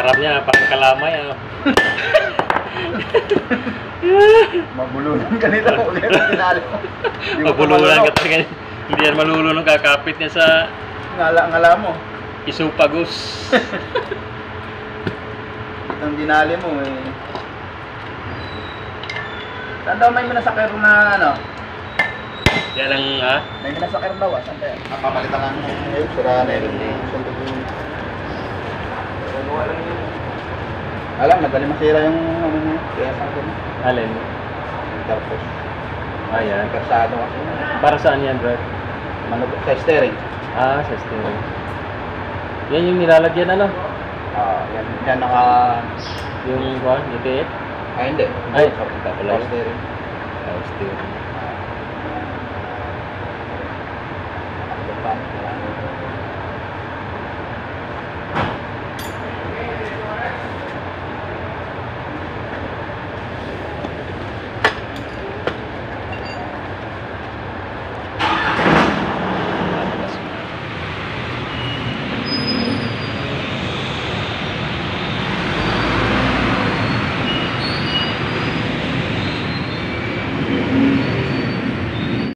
harap niya, parang kalamay. Mabulunan ka nito. Tinalo mo. Mabulunan ka talaga. Hindi yan malulunong, kakapit niya sa Ngala mo. Isupagus. Itong dinali mo eh. Saan daw may minasakir na ano? Yan lang ha? May minasakir daw ah. Saan kaya? Papalitan ka mo. Ayun, sira na yun. Sundog yun. Alam, madali masira yung ano niya. Kaya sa akin. Alin? Tapos. Ayan. Persado kasi. Para saan yan, bro? Manubok sa steering. Ah, sa steering. Yan yung nilalagyan ano? Yan naka... Yung kuhan, yung tiit? Ay, hindi. Ay, sa pala yun. steering. Steering.